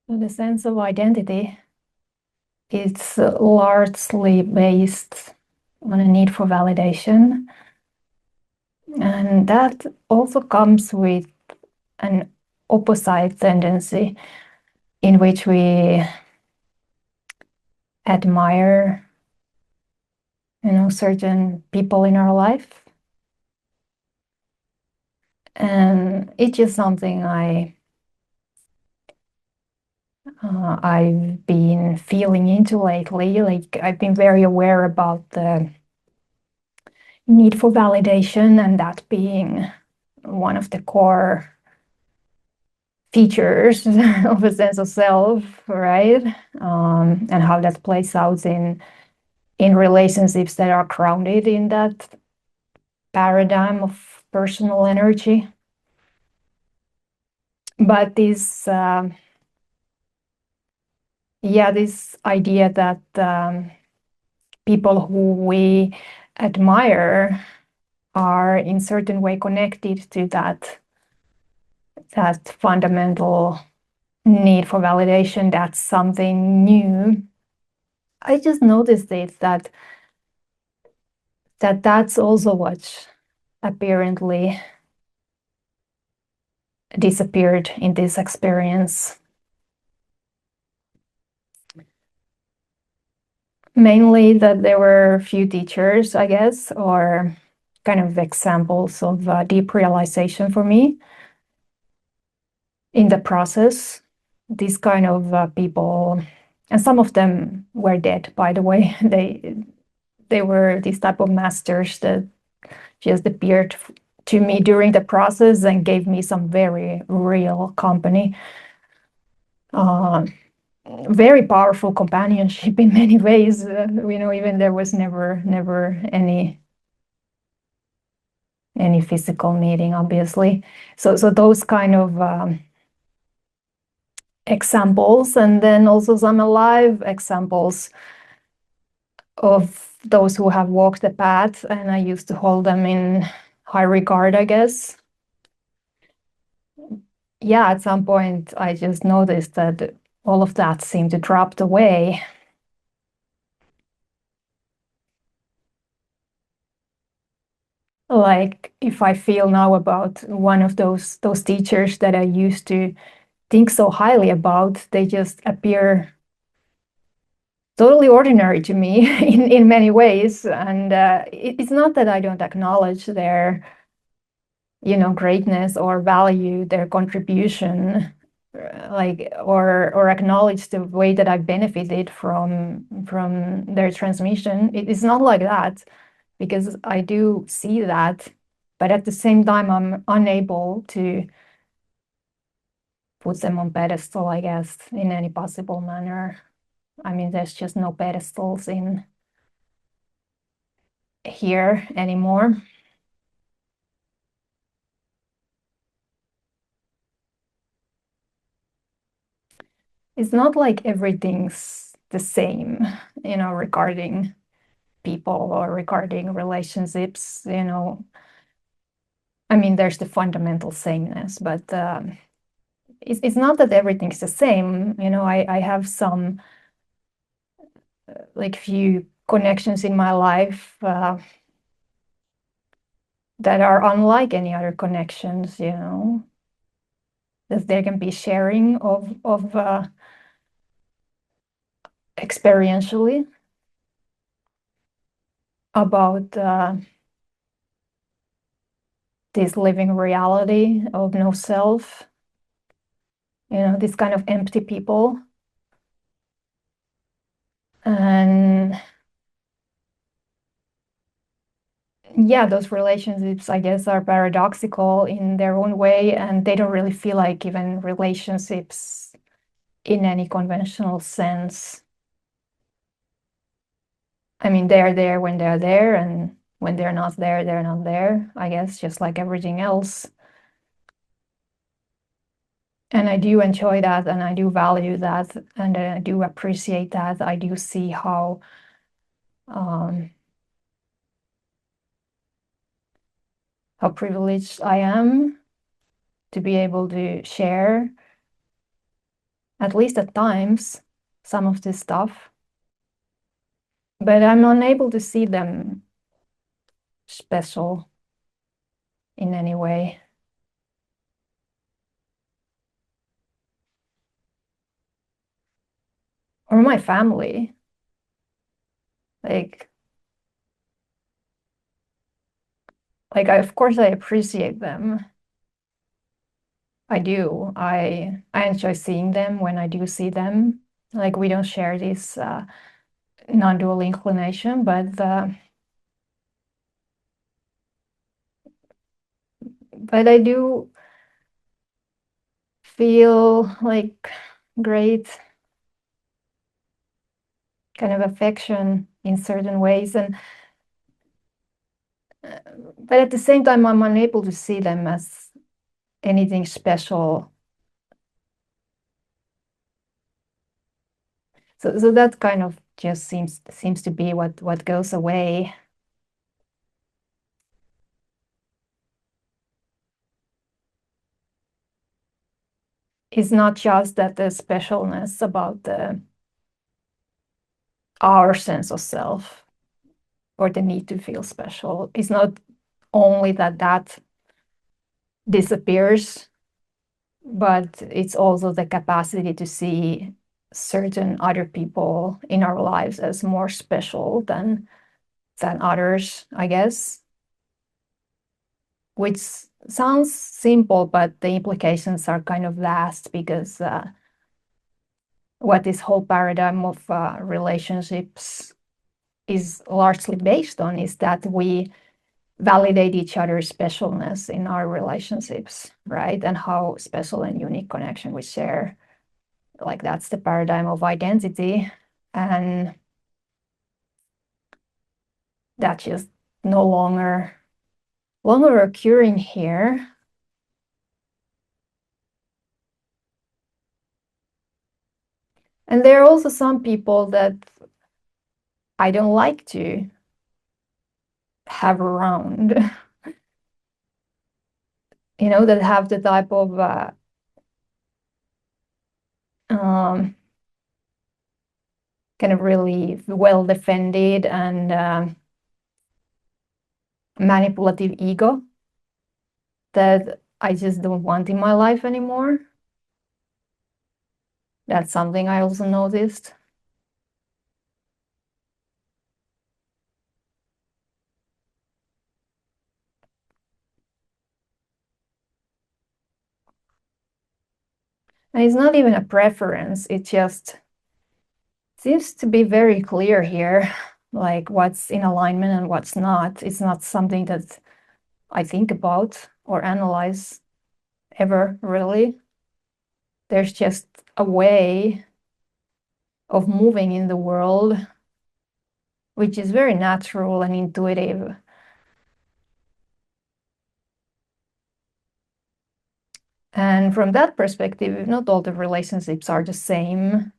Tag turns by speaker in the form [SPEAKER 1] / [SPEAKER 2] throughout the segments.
[SPEAKER 1] So the sense of identity, it's largely based on a need for validation. And that also comes with an opposite tendency in which we admire, certain people in our life. And it's just something I've been feeling into lately. Like I've been very aware about the need for validation and that being one of the core features of a sense of self, right? And how that plays out in relationships that are grounded in that paradigm of personal energy. But this idea that people who we admire are in certain way connected to that fundamental need for validation, that's something new. I just noticed it that's also what apparently disappeared in this experience. Mainly that there were a few teachers, I guess, or kind of examples of deep realization for me in the process. These kind of people, and some of them were dead, by the way. They were these type of masters that just appeared to me during the process and gave me some very real company. Very powerful companionship in many ways. Even there was never any physical meeting, obviously. So those kind of examples, and then also some alive examples of those who have walked the path, and I used to hold them in high regard, I guess. Yeah, at some point I just noticed that all of that seemed to drop away. Like if I feel now about one of those teachers that I used to think so highly about, they just appear totally ordinary to me in many ways. And it's not that I don't acknowledge their greatness or value their contribution, like or acknowledge the way that I've benefited from their transmission. It's not like that, because I do see that, but at the same time I'm unable to put them on pedestal, I guess, in any possible manner. I mean, there's just no pedestals in here anymore. It's not like everything's the same, regarding people or regarding relationships. I mean, there's the fundamental sameness, but it's not that everything's the same. I have some like few connections in my life that are unlike any other connections. That there can be sharing of experientially about this living reality of no self, this kind of empty people. And yeah, those relationships, I guess, are paradoxical in their own way, and they don't really feel like even relationships in any conventional sense. I mean, they're there when they're there, and when they're not there, they're not there, I guess, just like everything else. And I do enjoy that, and I do value that, and I do appreciate that. I do see um, how privileged I am to be able to share at least at times, some of this stuff. But I'm unable to see them special in any way. Or my family. Like of course I appreciate them. I do. I enjoy seeing them when I do see them. Like we don't share this non-dual inclination, but I do feel like great kind of affection in certain ways, and but at the same time I'm unable to see them as anything special. So that kind of just seems to be what goes away. It's not just that the specialness about our sense of self or the need to feel special. It's not only that disappears, but it's also the capacity to see certain other people in our lives as more special than others, I guess. Which sounds simple, but the implications are kind of vast because what this whole paradigm of relationships is largely based on is that we validate each other's specialness in our relationships, right? And how special and unique connection we share. Like that's the paradigm of identity. And that's just no longer occurring here. And there are also some people that I don't like to have around, that have the type of kind of really well defended and manipulative ego that I just don't want in my life anymore. That's something I also noticed. And it's not even a preference, it just seems to be very clear here, like what's in alignment and what's not. It's not something that I think about or analyze ever, really. There's just a way of moving in the world which is very natural and intuitive. And from that perspective, not all the relationships are the same.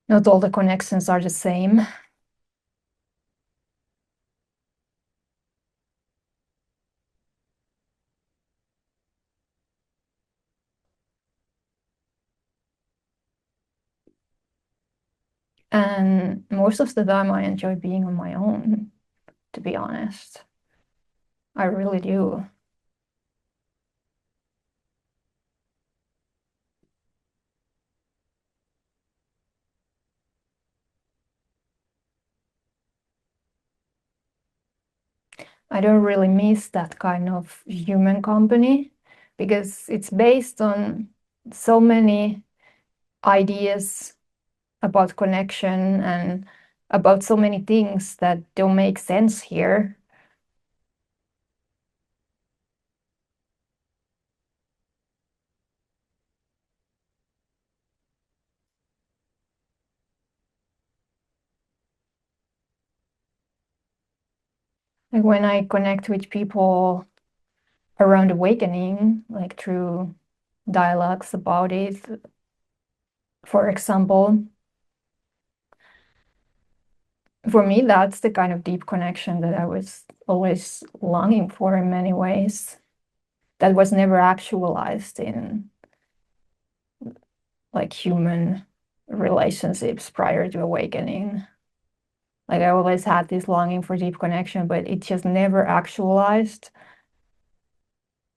[SPEAKER 1] Not all the connections are the same. And most of the time I enjoy being on my own, to be honest. I really do. I don't really miss that kind of human company because it's based on so many ideas about connection and about so many things that don't make sense here. Like when I connect with people around awakening, like through dialogues about it, for example, for me, that's the kind of deep connection that I was always longing for in many ways, that was never actualized like human relationships prior to awakening. Like I always had this longing for deep connection, but it just never actualized.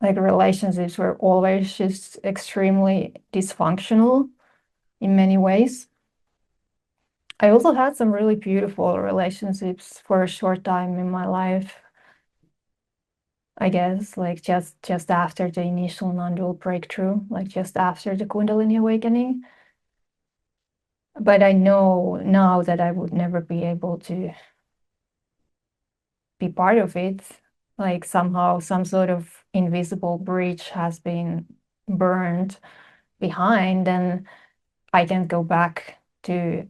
[SPEAKER 1] Like relationships were always just extremely dysfunctional in many ways. I also had some really beautiful relationships for a short time in my life. I guess like just after the initial non-dual breakthrough, like just after the Kundalini awakening. But I know now that I would never be able to be part of it. Like somehow some sort of invisible bridge has been burned behind, and I can go back to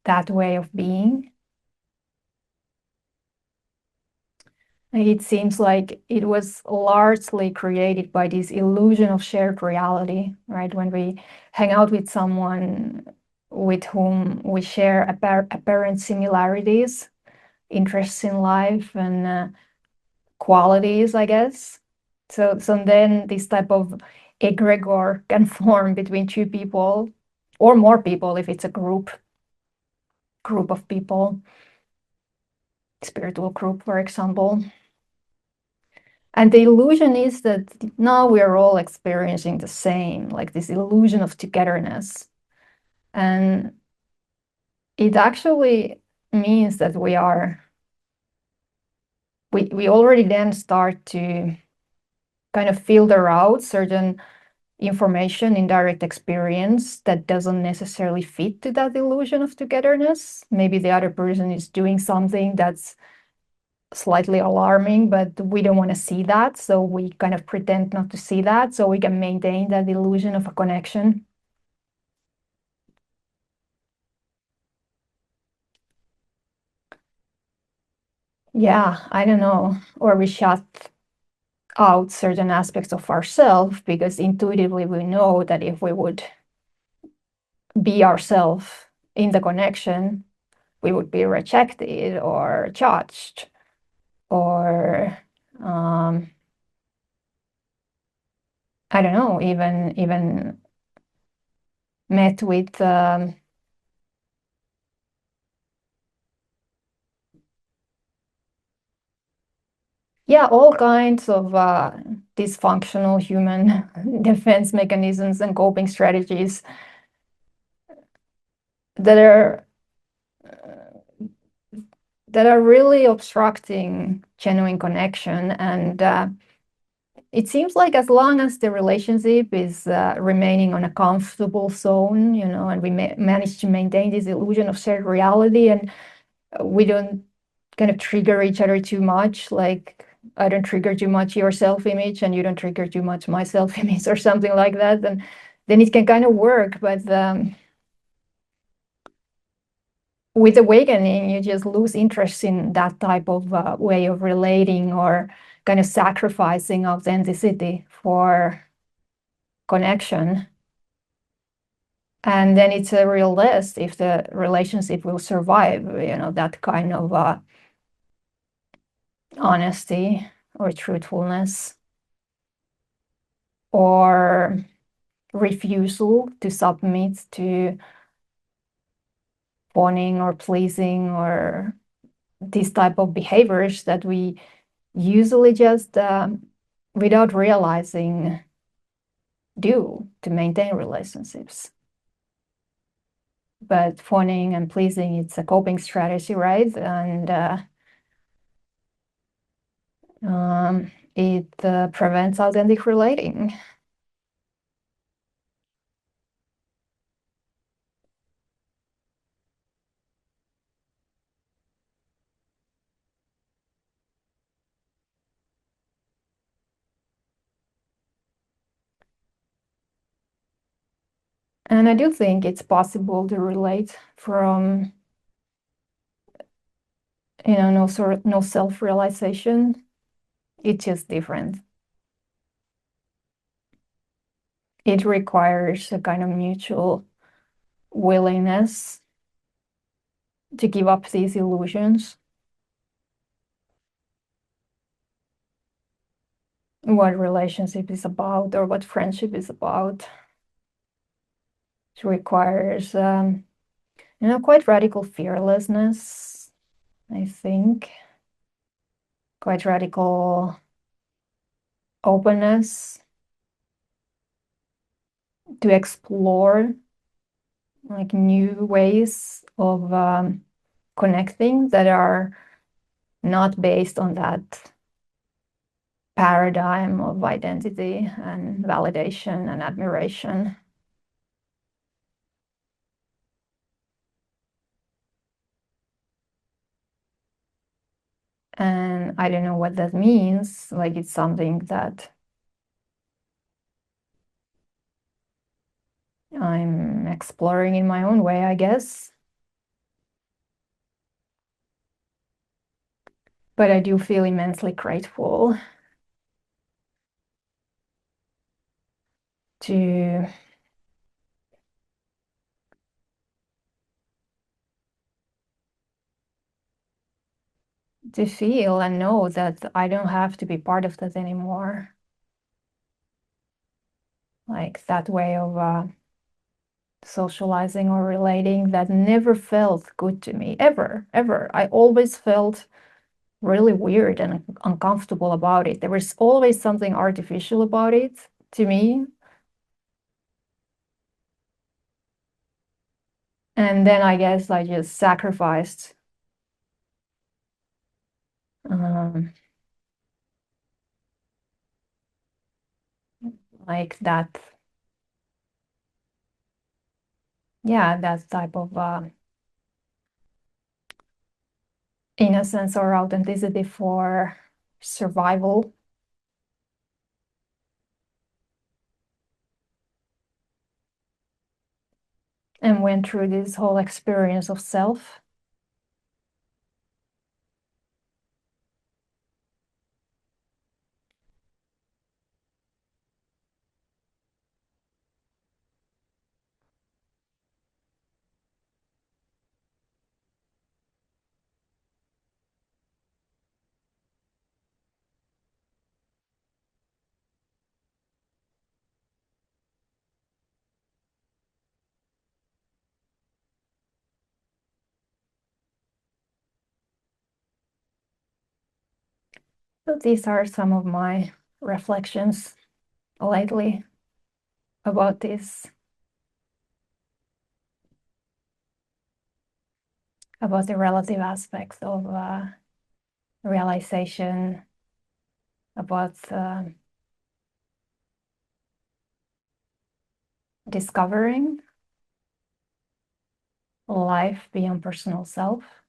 [SPEAKER 1] that way of being. It seems like it was largely created by this illusion of shared reality, right? When we hang out with someone with whom we share apparent similarities, interests in life, and qualities, I guess. So then this type of egregor can form between two people or more people if it's a group of people, spiritual group, for example. And the illusion is that now we are all experiencing the same, like this illusion of togetherness. And it actually means that we already then start to kind of filter out certain information in direct experience that doesn't necessarily fit to that illusion of togetherness. Maybe the other person is doing something that's slightly alarming, but we don't want to see that. So we kind of pretend not to see that so we can maintain that illusion of a connection. Yeah, I don't know. Or we shut out certain aspects of ourselves because intuitively we know that if we would be ourselves in the connection, we would be rejected or judged or I don't know, even met with yeah, all kinds of dysfunctional human defense mechanisms and coping strategies that are really obstructing genuine connection. And it seems like as long as the relationship is remaining on a comfortable zone, and we manage to maintain this illusion of shared reality, and we don't kind of trigger each other too much, like I don't trigger too much your self-image and you don't trigger too much my self-image or something like that, then it can kind of work. But with awakening, you just lose interest in that type of way of relating or kind of sacrificing authenticity for connection. And then it's a real test if the relationship will survive, that kind of honesty or truthfulness or refusal to submit to fawning or pleasing or these type of behaviors that we usually just without realizing do to maintain relationships. But fawning and pleasing, it's a coping strategy, right? And it prevents authentic relating. And I do think it's possible to relate from, no self-realization. It's just different. It requires a kind of mutual willingness to give up these illusions. What relationship is about or what friendship is about. It requires, quite radical fearlessness, I think, quite radical openness to explore like new ways of connecting that are not based on that paradigm of identity and validation and admiration. And I don't know what that means. Like, it's something that I'm exploring in my own way, I guess. But I do feel immensely grateful to feel and know that I don't have to be part of that anymore. Like that way of socializing or relating that never felt good to me, ever, ever. I always felt really weird and uncomfortable about it. There was always something artificial about it to me. And then I guess I just sacrificed um, like that, yeah, that type of innocence or authenticity for survival, and went through this whole experience of self. So these are some of my reflections lately about this, about the relative aspects of realization, about discovering life beyond personal self.